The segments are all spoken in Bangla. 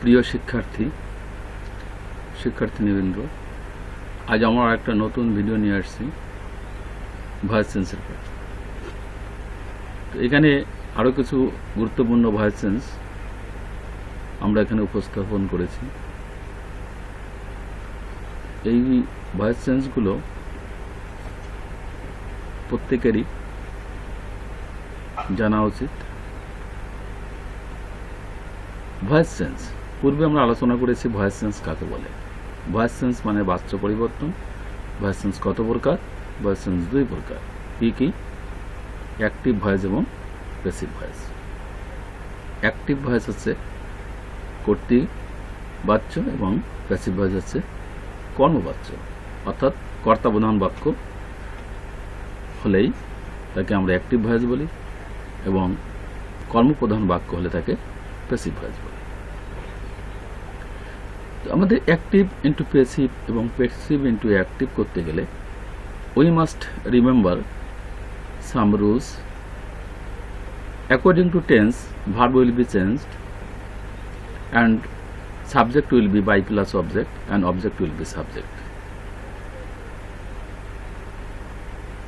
প্রিয় শিক্ষার্থীবৃন্দ, আজ আমরা একটা নতুন ভিডিও নিয়ে আসছি ভয়েস চেঞ্জের পর। এখানে আরও কিছু গুরুত্বপূর্ণ ভয়েস চেঞ্জ আমরা এখানে উপস্থাপন করেছি। এই ভয়েস চেঞ্জগুলো প্রত্যেকেরই জানা উচিত। ভয়েস চেঞ্জ পূর্বে আমরা আলোচনা করেছি ভয়েস চেঞ্জ কাকে বলে। ভয়েস চেঞ্জ মানে বাচ্য পরিবর্তন। ভয়েস চেঞ্জ কত প্রকার? ভয়েস চেঞ্জ দুই প্রকার। কি কি? অ্যাক্টিভ ভয়েস এবং প্যাসিভ ভয়েস। অ্যাক্টিভ ভয়েস হচ্ছে কর্তৃবাচ্য এবং প্যাসিভ ভয়েস হচ্ছে কর্মবাচ্য, অর্থাৎ কর্তাবধান বাক্য হলেই তাকে আমরা অ্যাক্টিভ ভয়েস বলি এবং কর্মপ্রধান বাক্য হলে তাকে প্যাসিভ ভয়েস বলি। আমাদের অ্যাক্টিভ ইন্টু প্যাসিভ এবং প্যাসিভ ইন্টু অ্যাক্টিভ করতে গেলে we must remember some rules. According to tense, verb will be changed and subject will be by plus object and object will be subject.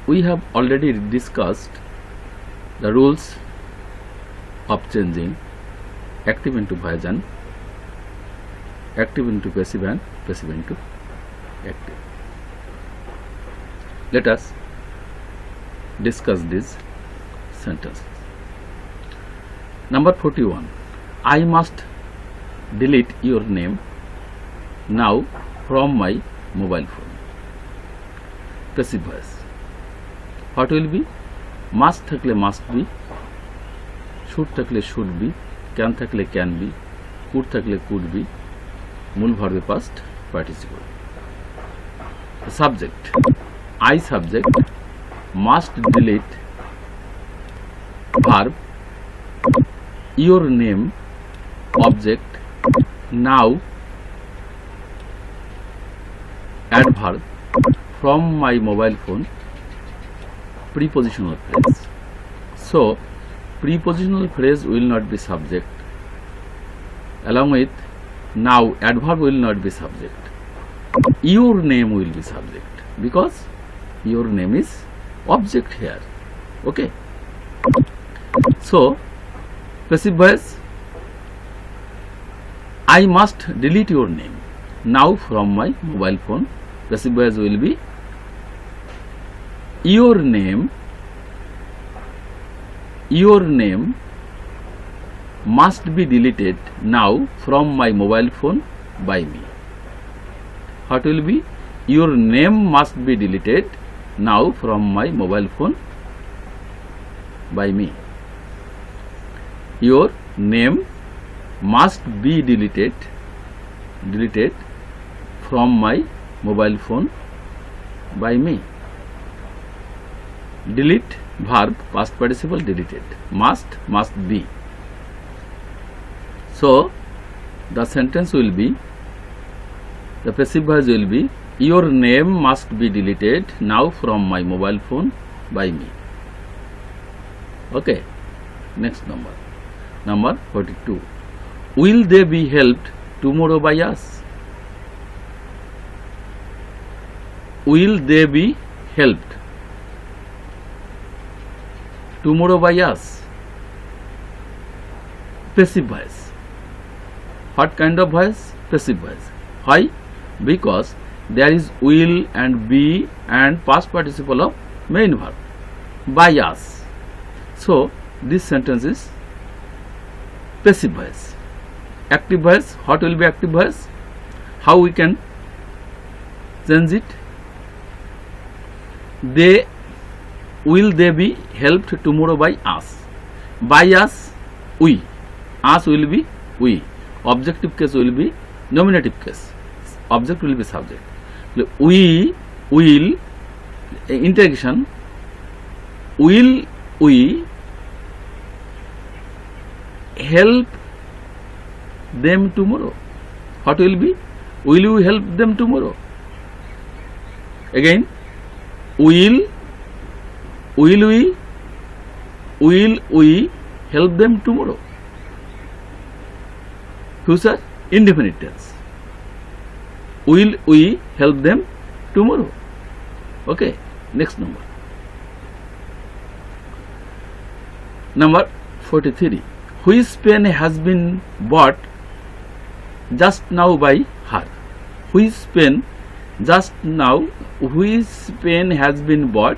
We have already discussed the rules of changing active into voice and active into passive and passive into active. Let us discuss these sentences. Number 41. I must delete your name now from my mobile phone. Passive voice. What will be? Must থাকলে must be, should থাকলে should be, can থাকলে can be, could থাকলে could be, মূল ভার্বে past participle. The subject. I subject must delete verb your name object now adverb from my mobile phone prepositional phrase. So prepositional phrase will not be subject. Along with now adverb will not be subject. Your name will be subject because your name is object here. Okay. So passive voice, I must delete your name now from my mobile phone. Passive voice will be your name must be deleted now from my mobile phone by me. What will be? Your name must be deleted now from my mobile phone by me. Your name must be deleted from my mobile phone by me. Delete verb past participle deleted. Must be. So the sentence will be, the passive voice will be, your name must be deleted now from my mobile phone by me. Okay. Next number. Number 42. Will they be helped tomorrow by us? Will they be helped tomorrow by us? Passive voice. What kind of voice? Passive voice. Why? Because there is will and be and past participle of main verb by us. So this sentence is passive voice. Active voice. What will be active voice? How we can change it? Will they be helped tomorrow by us? By us, we. Us will be we. Objective case will be nominative case. Object will be subject. We will, interrogation, will we help them tomorrow? What will be? Will you help them tomorrow? Again, will we help them tomorrow? Future, indefinite tense. Will we help them tomorrow? Okay, next number. Number 43. Which pen has been bought just now by her? Which pen has been bought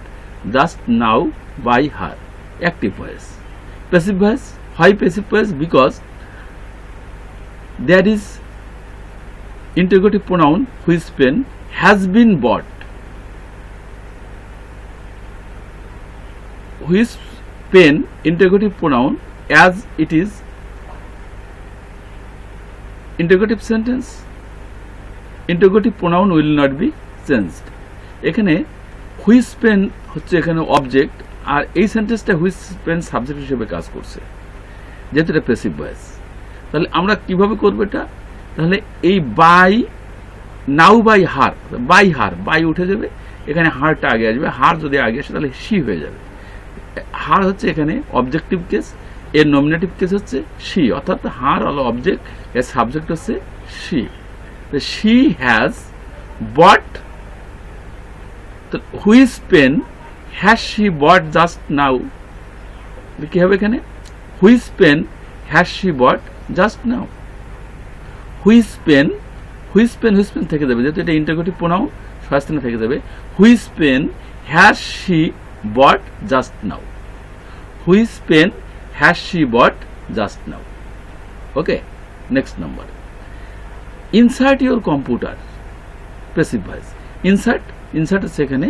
just now by her? Active voice. Passive voice. Why passive voice? Because there is interrogative pronoun which pen has been bought. Which pen interrogative pronoun as it is interrogative sentence. Interrogative pronoun will not be changed. এখানে which pen হচ্ছে এখানে অবজেক্ট আর এই সেন্টেন্সটা which pen সাবজেক্ট হিসেবে কাজ করছে যেহেতু এটা প্যাসিভ ভয়েস। তাহলে আমরা কিভাবে করব এটা? তাহলে এই by now by her, by উঠে যাবে, এখানে হারটা আগে আসবে, হার যদি আগে আসে তাহলে শি হয়ে যাবে। হার হচ্ছে এখানে অবজেক্টিভ কেস, এর নমিনেটিভ কেস হচ্ছে শি, অর্থাৎ হার হলো অবজেক্ট, এর সাবজেক্ট হচ্ছে she. She has bought, which pen has she bought just now, কি হবে এখানে? Which pen has she bought just now. Which pen থেকে যাবে, যেহেতু এটা ইন্টারোগেটিভ প্রোনাউন স্থানে থেকে যাবে। Which pen has she bought just now. Which pen has she bought just now. Okay, next number. Insert your computer, passive voice. Insert হচ্ছে এখানে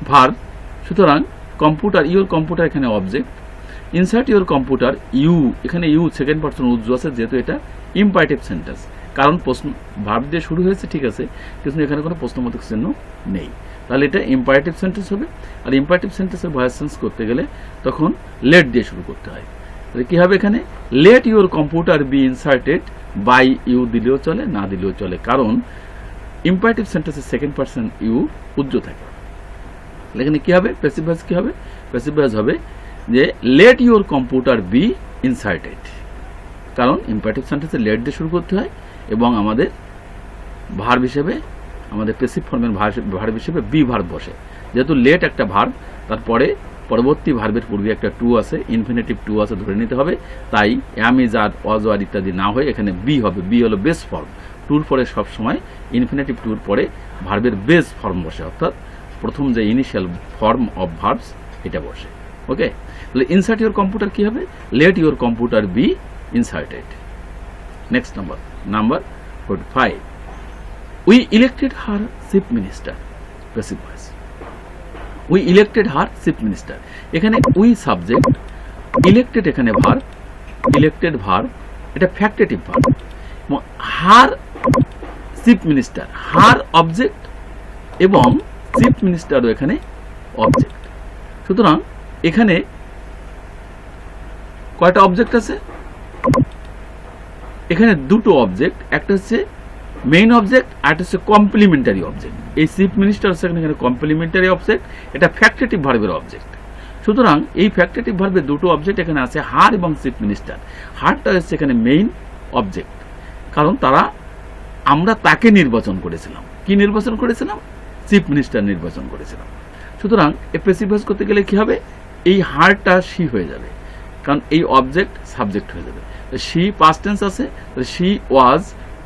ভার্ব, সুতরাং কম্পিউটার, ইউর কম্পিউটার এখানে object. Insert your computer, you, এখানে ইউ সেকেন্ড পারসন উজ্জ্ব আছে যেহেতু এটা ইম্পারেটিভ সেন্টেন্স, কারণ প্রশ্ন ভার্ব দিয়ে শুরু হয়েছে ঠিক আছে, কিন্তু এখানে কোনো প্রশ্নবোধক চিহ্ন নেই, তাহলে এটা ইম্পারেটিভ সেন্টেন্স হবে। আর ইম্পারেটিভ সেন্টেন্সের ভয়েস চেঞ্জ করতে গেলে তখন লেট দিয়ে শুরু করতে হয়। তাহলে কি হবে এখানে? Let your computer be inserted by you দিলেও চলে, না দিলেও চলে, কারণ ইম্পারেটিভ সেন্টেন্সের সেকেন্ড পারসন ইউ উজ্জ্ব থাকে। এখানে কি হবে? প্যাসিভ ভয়েস কি হবে? প্যাসিভ ভয়েস হবে যে let your computer be inserted, কারণ ইম্পারেটিভ সেন্টেন্সে লেট দিয়ে শুরু করতে হয় এবং আমাদের ভার্ব হিসেবে, আমাদের প্যাসিভ ফর্মের ভার্ব হিসেবে বি ভার্ব বসে। যেহেতু লেট একটা ভার্ব, তারপরে পরবর্তী ভার্বের পূর্বে একটা টু আছে, ইনফিনিটিভ টু আছে ধরে নিতে হবে, তাই অ্যাম, ইজ, আর, ওয়াজ, ওয়ার ইত্যাদি না হয়ে এখানে বি হবে। বি হলো বেস ফর্ম। টুর পরে সবসময় ইনফিনিটিভ টুর পরে ভার্বের বেস ফর্ম বসে, অর্থাৎ প্রথম যে ইনিশিয়াল ফর্ম অফ ভার্বস এটা বসে। ওকে, তাহলে ইনসার্ট ইউর কম্পিউটার কি হবে? Let your computer be inserted. Next number 45. We elected her chief minister, passive voice. We elected her chief minister. এখানে we subject, elected এখানে verb, elected verb, এটা factative verb. Her chief minister, her object এবং চিফ মিনিস্টারও এখানে অবজেক্ট। সুতরাং এখানে কয়টা অবজেক্ট আছে? এখানে দুটো অবজেক্ট, একটা হচ্ছে মেইন অবজেক্ট আর একটা হচ্ছে কমপ্লিমেন্টারি অবজেক্ট। এই চিফ মিনিস্টার হচ্ছে এখানে কমপ্লিমেন্টারি অবজেক্ট, এটা ফ্যাক্টেটিভ ভার্বের অবজেক্ট। সুতরাং এই ফ্যাক্টেটিভ ভার্বের দুটো অবজেক্ট এখানে আছে, হার এবং চিফ মিনিস্টার। হারটা হচ্ছে এখানে মেইন অবজেক্ট, কারণ আমরা তাকে নির্বাচন করেছিলাম। কি নির্বাচন করেছিলাম? চিফ মিনিস্টার নির্বাচন করেছিলাম। সুতরাং প্যাসিভ ভয়েস করতে গেলে কি হবে? এই হারটা শি হয়ে যাবে, কারণ এই অবজেক্ট সাবজেক্ট হয়ে যাবে। শি পাস্ট টেন্স আছে, she was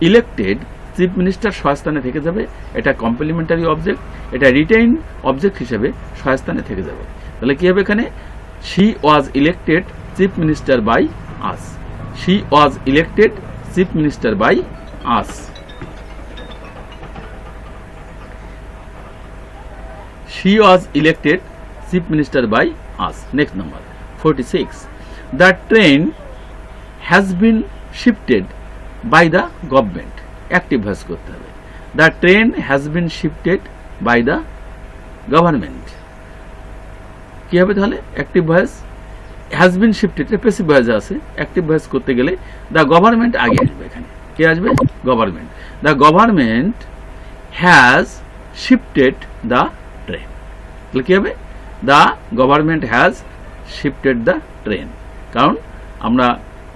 elected, chief minister স্বস্থানে থেকে যাবে, এটা কমপ্লিমেন্টারি অবজেক্ট, এটা রিটেইন অবজেক্ট হিসেবে স্বস্থানে থেকে যাবে। তাহলে কি হবে এখানে? She was elected chief minister by us. She was elected chief minister by us. She was elected chief minister by us. Next number 46. The train has been shifted by the government. Active voice করতে হবে। The train has been shifted by the government. কি হবে তাহলে? Active voice has been shifted, passive voice আছে। অ্যাক্টিভ ভয়েস করতে গেলে the government আগে আসবে। এখানে কি আসবে? Government. The government has shifted the train. তাহলে কি হবে? The government has shifted the train, কারণ আমরা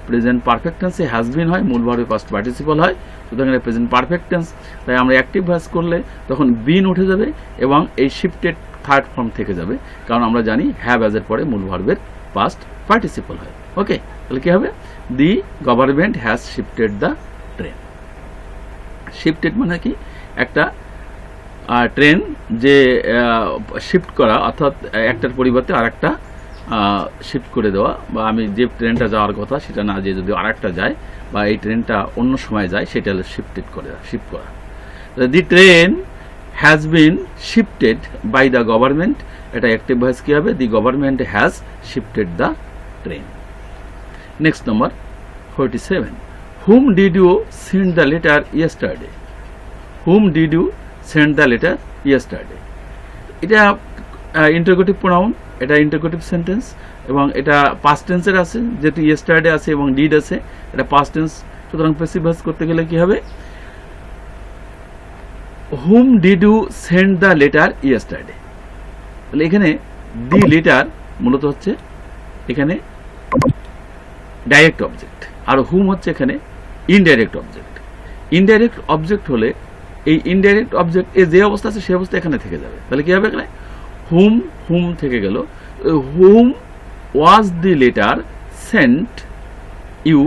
প্রেজেন্ট পারফেক্ট টেন্সে হ্যাজ বিন হয়, মূল ভার্বের পাস্ট পার্টিসিপল হয়, সুতরাং এটা প্রেজেন্ট পারফেক্ট টেন্স। তাই আমরা অ্যাক্টিভ ভয়েস করলে তখন বিন উঠে যাবে এবং এই শিফটেড থার্ড ফর্ম থেকে যাবে, কারণ আমরা জানি হ্যাভ অ্যাজ এর পরে মূল ভার্বের পাস্ট পার্টিসিপল হয়। ওকে, তাহলে কি হবে? The government has shifted the train. Shifted মানে কি? একটা ট্রেন যে শিফট করা, অর্থাৎ একটার পরিবর্তে আরেকটা শিফট করে দেওয়া, বা আমি যে ট্রেনটা যাওয়ার কথা সেটা না যে যদি আরেকটা যায় বা এই ট্রেনটা অন্য সময় যায়, সেটা হলো শিফট করা। The train has been shifted by the government, এটা অ্যাক্টিভ ভয়েস কি হবে? The government has shifted the train. Next number 47, whom did you send the letter yesterday? Whom did you send the letter yesterday, এটা ইন্টারোগেটিভ প্রোনাউন, এটা ইন্টারোগেটিভ সেন্টেন্স এবং এটা পাস্ট টেন্সের আছে, যেহেতু ইয়েস্টারডে আছে এবং ডিড আছে, এটা পাস্ট টেন্স। সুতরাং প্যাসিভ ভয়েস করতে গেলে কি হবে? Whom did you send the letter yesterday. তাহলে এখানে দি লেটার মূলত হচ্ছে এখানে ডাইরেক্ট অবজেক্ট, আর হুম হচ্ছে এখানে ইনডাইরেক্ট অবজেক্ট। ইনডাইরেক্ট অবজেক্ট হলে এই ইনডাইরেক্ট অবজেক্ট এ যে অবস্থা আছে সেই অবস্থা এখানে থেকে যাবে। তাহলে কি হবে? এখানে হুম হুম থেকে গেল, whom was the letter sent you,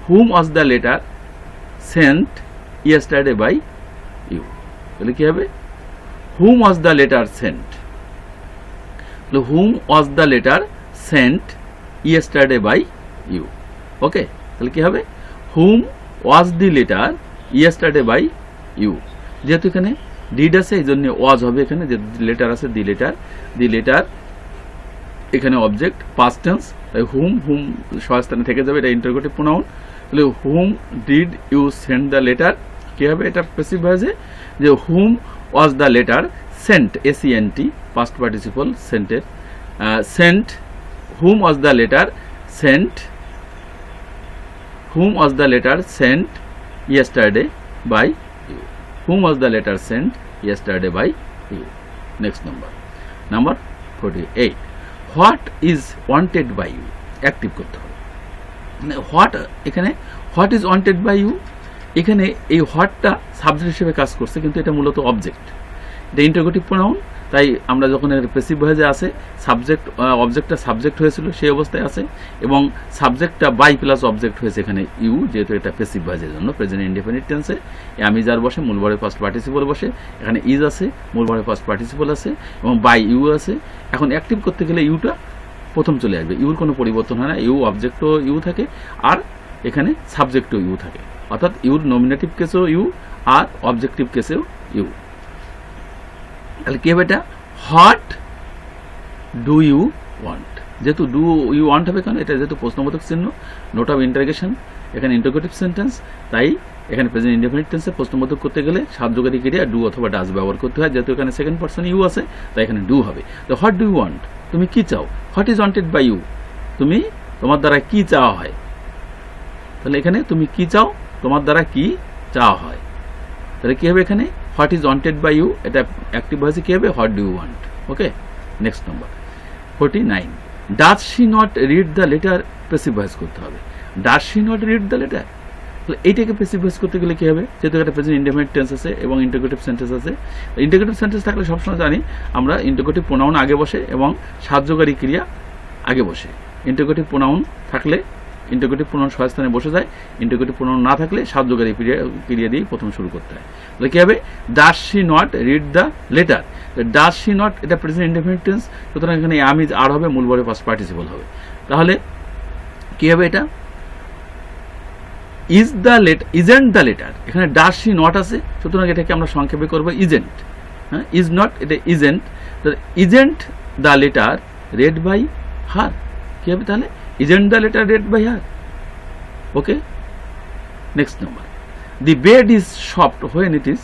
whom was the letter sent yesterday by you. তাহলে কি হবে? Whom was the letter sent, তাহলে whom was the letter sent yesterday by you. Okay, তাহলে কি হবে? Whom was the letter yesterday by you. যেহেতু এখানে ডিড আছে এই জন্য ওয়াজ হবে, এখানে যে লেটার আছে দি লেটার এখানে অবজেক্ট পাস্ট টেন্স, তাই হুম হুম সহায়স্থানে থেকে যাবে, এটা ইন্টারোগেটিভ প্রোনাউন। তাহলে whom did you send the letter কি হবে? এটা প্যাসিভ ভয়েসে যে whom was the letter sent, SENT past participle সেন্টের, sent whom was the letter sent, whom was the letter sent yesterday by you, whom was the letter sent yesterday by you. Next number 48, what is wanted by you, active করতে হবে। what এখানে what is wanted by you, এখানে এই হোয়াটটা সাবজেক্ট হিসেবে কাজ করছে, কিন্তু এটা মূলত অবজেক্ট, এটা ইন্টারোগেটিভ প্রোনাউন। তাই আমরা যখন এর প্যাসিভ ভয়েসে আছে সাবজেক্ট অবজেক্টটা সাবজেক্ট হয়েছিল সেই অবস্থায় আছে, এবং সাবজেক্টটা বাই প্লাস অবজেক্ট হয়েছে এখানে ইউ, যেহেতু এটা প্যাসিভ ভয়েসের জন্য প্রেজেন্ট ইনডেফিনিট টেন্সে আমি যার বসে মূল ভার্বের ফার্স্ট পার্টিসিপল বসে, এখানে ইজ আছে, মূল ভার্বের ফার্স্ট পার্টিসিপল আছে এবং বাই ইউ আছে। এখন অ্যাক্টিভ করতে গেলে ইউটা প্রথম চলে আসবে, ইউর কোনো পরিবর্তন হয় না, ইউ অবজেক্টও ইউ থাকে আর এখানে সাবজেক্টও ইউ থাকে, অর্থাৎ ইউর নমিনেটিভ কেসেও ইউ আর অবজেক্টিভ কেসেও ইউ। তাহলে কি হবে? এটা হোয়াট ডু ইউ ওয়ান্ট, যেহেতু ডু ইউ ওয়ান্ট হবে, কারণ এটা যেহেতু প্রশ্নবোধক চিহ্ন, নোট অফ ইন্টারোগেশন, এখানে ইন্টারোগেটিভ সেন্টেন্স, তাই এখানে প্রেজেন্ট ইনডেফিনিট টেন্সে প্রশ্নবোধক করতে গেলে সাহায্যকারী ক্রিয়া ডু অথবা ডাজ ব্যবহার করতে হয়, যেহেতু এখানে সেকেন্ড পারসন ইউ আছে তাই এখানে ডু হবে। তো হোয়াট ডু ইউ ওয়ান্ট, তুমি কি চাও? What is wanted by you, তুমি তোমার দ্বারা কি চাওয়া হয়। তাহলে এখানে তুমি কি চাও, তোমার দ্বারা কি চাওয়া হয়। তাহলে কি হবে? এখানে what is wanted by you, এটা অ্যাক্টিভ ভয়েসে কি হবে? What do you want. Okay, next number 49, does she not read the letter, passive voice করতে হবে। Does she not read the letter, তাহলে এইটাকে প্যাসিভ ভয়েস করতে গেলে কি হবে? যেহেতু একটা প্রেজেন্ট ইনডেফিনিট টেন্স আছে এবং ইন্টারোগেটিভ সেন্টেন্স আছে, ইন্টারোগেটিভ সেন্টেন্স থাকলে সবসময় জানি আমরা ইন্টারোগেটিভ প্রোনাউন আগে বসে এবং সাহায্যকারী ক্রিয়া আগে বসে। ইন্টারোগেটিভ প্রোনাউন থাকলে ইন্টারোগেটিভ প্রোনাউন সহায়স্থানে বসে যায়, ইন্টারোগেটিভ প্রোনাউন না থাকলে সাহায্যকারী ক্রিয়া দিয়ে প্রথম শুরু করতে হয়। তাহলে কি হবে? Does she not read the letter, does she not এটা প্রেজেন্ট ইনডেফিনিট টেন্স, সুতরাং এখানে am is আর হবে, মূল ভার্বের ফার্স্ট পার্টিসিপল হবে। তাহলে কি হবে? এটা is the letter, isn't the letter, এখানে ডাজ শি নট আছে, সুতরাং এটাকে আমরা সংক্ষেপে করবো ইজেন্ট। হ্যাঁ, ইজ নট এটা isn't, isn't the letter read by her, কি হবে তাহলে? Isn't the letter read by her. Okay, next number, the bed is soft when it is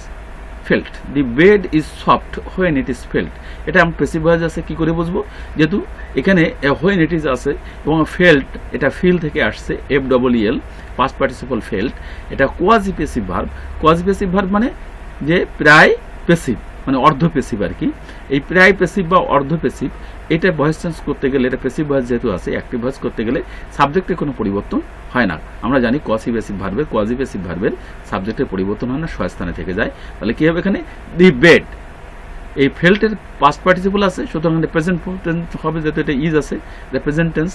felt, the bed is soft when it is felt, এটা আমি প্যাসিভ ভয়েস আছে, কি করে বুঝবো? যেহেতু এখানে হোয়েন ইট ইজ আছে এবং ফেল্ট এটা ফিল থেকে আসছে, FEEL পাস্ট পার্টিসিপল ফেল্ট, এটা quasi passive verb. Quasi passive verb মানে যে প্রায় প্যাসিভ, মানে অর্ধ প্যাসিভ আর কি। এই প্রায় প্যাসিভ বা অর্ধ প্যাসিভ এটা ভয়েস চেঞ্জ করতে গেলে, এটা প্যাসিভ ভয়েস যেহেতু আছে, অ্যাক্টিভ ভয়েস করতে গেলে সাবজেক্টের কোনো পরিবর্তন হয় না। আমরা জানি কোয়াসিভ ভার্বের সাবজেক্টের পরিবর্তন হয় না, স্বস্থানে থেকে যায়। তাহলে কি হবে এখানে? দি বেড, এই ফেল্টের পাস্ট পার্টিসিপল আছে, সুতরাং প্রেজেন্ট টেন্স হবে, যেহেতু এটা ইজ আছে, the present tense.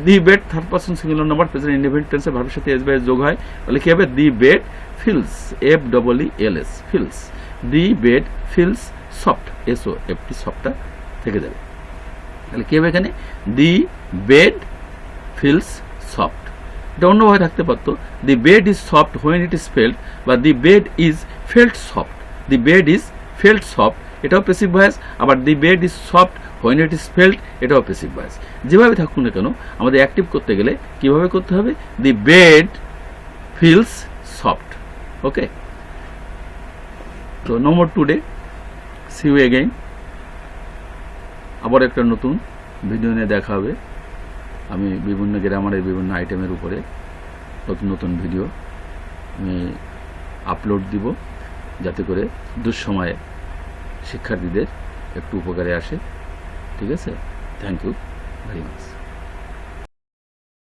The bed third person singular number, present indefinite টেন্সে ভার্বের সাথে এস বাই এস যোগ হয়। তাহলে কি হবে? The bed feels, FEELS, feels. The bed feels soft, SOFT, সফটটা থেকে যাবে। তাহলে কি হবে এখানে? The bed feels soft. এটা অন্যভাবে থাকতে পারতো, the bed is soft when it is felt, বা the bed is felt soft. The bed is felt soft, এটাও প্যাসিভ ভয়েস। আবার the bed is soft when it is felt, এটাও প্যাসিভ ভয়েস। যেভাবে থাকুক না কেন, আমাদের অ্যাক্টিভ করতে গেলে কিভাবে করতে হবে? The bed feels soft. Okay, তো no more today, see you again. আবার একটা নতুন ভিডিও নিয়ে দেখা হবে। আমি বিভিন্ন গ্রামারের বিভিন্ন আইটেমের উপরে নতুন নতুন ভিডিও আমি আপলোড দিব, যাতে করে দুঃসময়ে শিক্ষার্থীদের একটু উপকারে আসে। ঠিক আছে, থ্যাংক ইউ ভেরি মাচ।